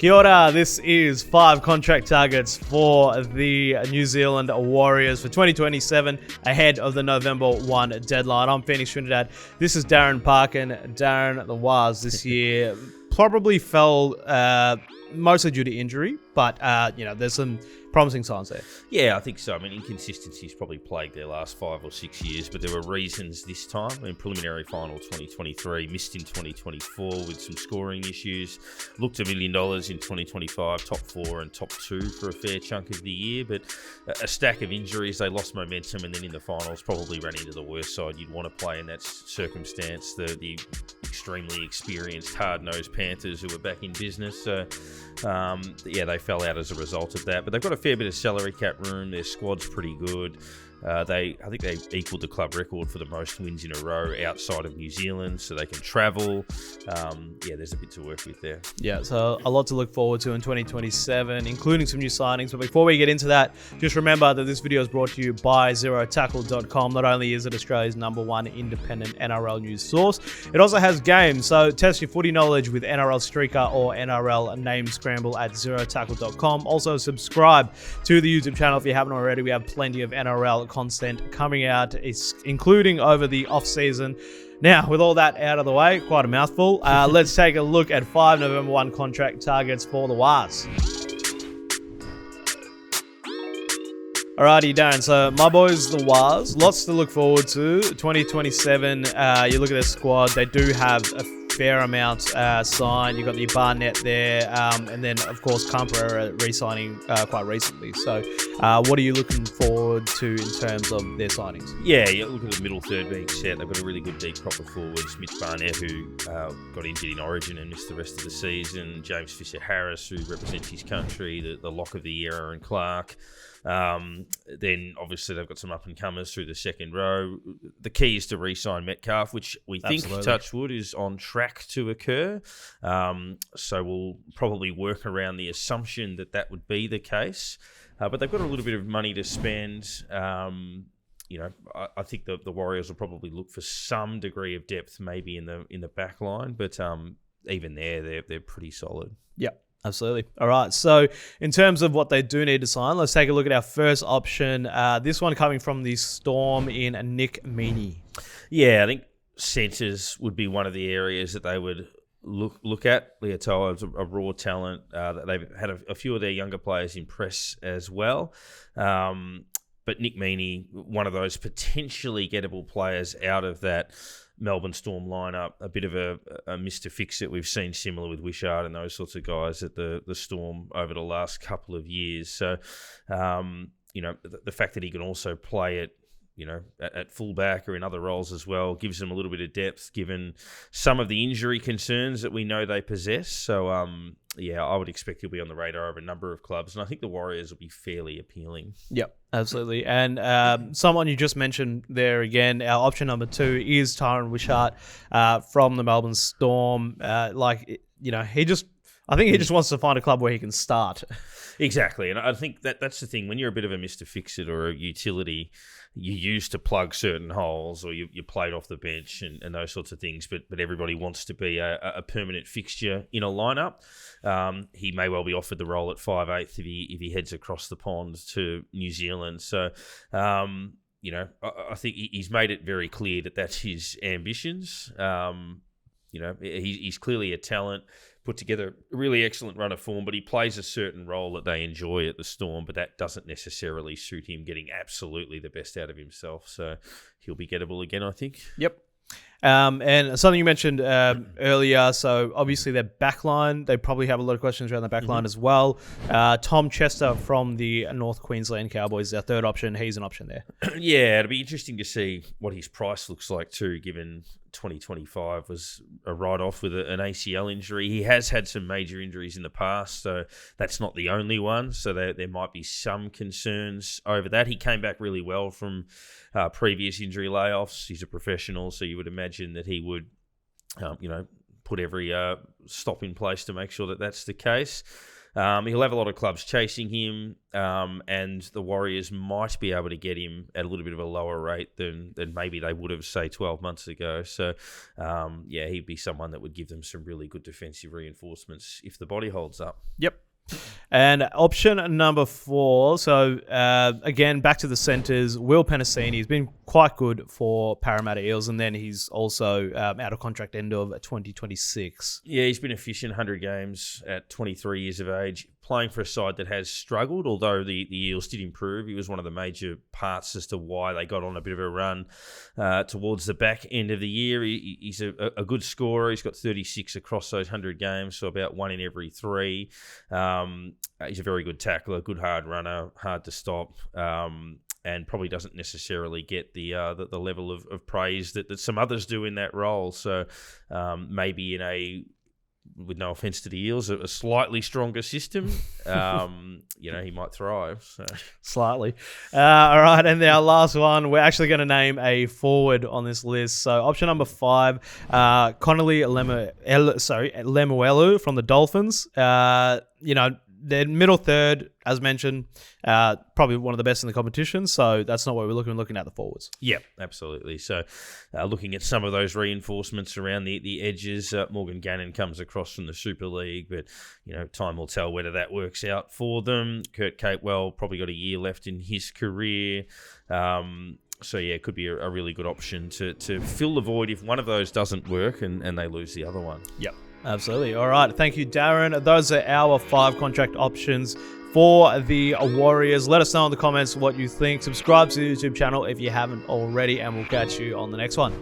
Kia ora, this is 5 contract targets for the New Zealand Warriors for 2027 ahead of the November 1 deadline. I'm Penisini. This is Darren Parkin. Darren, the Waz this year probably fell mostly due to injury, but there's some promising signs there. Yeah, I think so. I mean, inconsistencies probably plagued their last 5 or 6 years, but there were reasons this time. In preliminary final 2023, missed in 2024 with some scoring issues. Looked $1 million in 2025, top 4 and top 2 for a fair chunk of the year, but a stack of injuries. They lost momentum, and then in the finals probably ran into the worst side you'd want to play in that circumstance. The extremely experienced, hard-nosed Panthers who were back in business. So, they fell out as a result of that. But they've got a fair bit of salary cap room. Their squad's pretty good. I think they equalled the club record for the most wins in a row outside of New Zealand, so they can travel. There's a bit to work with there. Yeah, so a lot to look forward to in 2027, including some new signings. But before we get into that, just remember that this video is brought to you by ZeroTackle.com. Not only is it Australia's #1 independent NRL news source, it also has games. So test your footy knowledge with NRL Streaker or NRL Name Scramble at ZeroTackle.com. Also subscribe to the YouTube channel if you haven't already. We have plenty of NRL content coming out, including over the off season. Now, with all that out of the way, quite a mouthful, let's take a look at 5 November 1 contract targets for the Waz. Alrighty, Darren. So my boys, the Waz, lots to look forward to. 2027, you look at their squad, they do have a fair amount signed. You've got the Barnett there, and then, of course, Campera re-signing quite recently. So what are you looking forward to in terms of their signings? Yeah, you look at the middle third being set. They've got a really good deep proper forwards. Mitch Barnett, who got injured in Origin and missed the rest of the season. James Fisher-Harris, who represents his country. The lock of the year, Aaron Clark. Then obviously they've got some up and comers through the second row. The key is to re-sign Metcalf, which we think, touchwood, is on track to occur. So we'll probably work around the assumption that would be the case. But they've got a little bit of money to spend. I think the Warriors will probably look for some degree of depth, maybe in the back line, but even there, they're pretty solid. Yeah. Absolutely. All right. So in terms of what they do need to sign, let's take a look at our first option. This one coming from the Storm in Nick Meaney. Yeah, I think centres would be one of the areas that they would look at. Leotoa is a raw talent. They've had a few of their younger players impress as well. But Nick Meaney, one of those potentially gettable players out of that Melbourne Storm lineup, a bit of a Mr. Fix-It we've seen similar with Wishart and those sorts of guys at the Storm over the last couple of years. So, the fact that he can also play at fullback or in other roles as well gives them a little bit of depth, given some of the injury concerns that we know they possess. So, I would expect he'll be on the radar of a number of clubs, and I think the Warriors will be fairly appealing. Yep, absolutely. And someone you just mentioned there again, our option number 2 is Tyran Wishart from the Melbourne Storm. I think he just wants to find a club where he can start. Exactly, and I think that's the thing. When you're a bit of a Mr. Fix-It or a utility, you used to plug certain holes, or you played off the bench and those sorts of things, but everybody wants to be a permanent fixture in a lineup. He may well be offered the role at 5'8" if he heads across the pond to New Zealand. So, I think he's made it very clear that that's his ambitions. He's clearly a talent, put together a really excellent run of form, but he plays a certain role that they enjoy at the Storm, but that doesn't necessarily suit him getting absolutely the best out of himself. So he'll be gettable again, I think. Yep. And something you mentioned earlier, so obviously their backline, they probably have a lot of questions around the backline as well. Tom Chester from the North Queensland Cowboys, their third option. He's an option there. Yeah, it'll be interesting to see what his price looks like too, given 2025 was a write-off with an ACL injury. He has had some major injuries in the past, so that's not the only one. So there might be some concerns over that. He came back really well from previous injury layoffs. He's a professional, so you would imagine that he would, put every stop in place to make sure that that's the case. He'll have a lot of clubs chasing him, and the Warriors might be able to get him at a little bit of a lower rate than maybe they would have, say, 12 months ago. So, he'd be someone that would give them some really good defensive reinforcements if the body holds up. Yep. And option number 4. So, again, back to the centres. Will Penisini has been quite good for Parramatta Eels, and then he's also out of contract end of 2026. Yeah, he's been efficient, 100 games at 23 years of age, playing for a side that has struggled, although the Eels did improve. He was one of the major parts as to why they got on a bit of a run towards the back end of the year. He's a good scorer. He's got 36 across those 100 games, so about 1 in every 3. He's a very good tackler, good hard runner, hard to stop, and probably doesn't necessarily get the level of praise that some others do in that role. So maybe in a, with no offense to the Eels, a slightly stronger system, he might thrive. So. Slightly. All right, and our last one, we're actually going to name a forward on this list. So option number 5, Connelly Lemuelu from the Dolphins. Their middle third, as mentioned, probably one of the best in the competition. So that's not what we're looking at the forwards. Yeah, absolutely. So looking at some of those reinforcements around the edges, Morgan Gannon comes across from the Super League, but time will tell whether that works out for them. Kurt Capewell probably got a year left in his career. So, it could be a really good option to fill the void if one of those doesn't work and they lose the other one. Yep. Absolutely. All right. Thank you, Darren. Those are our 5 contract options for the Warriors. Let us know in the comments what you think. Subscribe to the YouTube channel if you haven't already, and we'll catch you on the next one.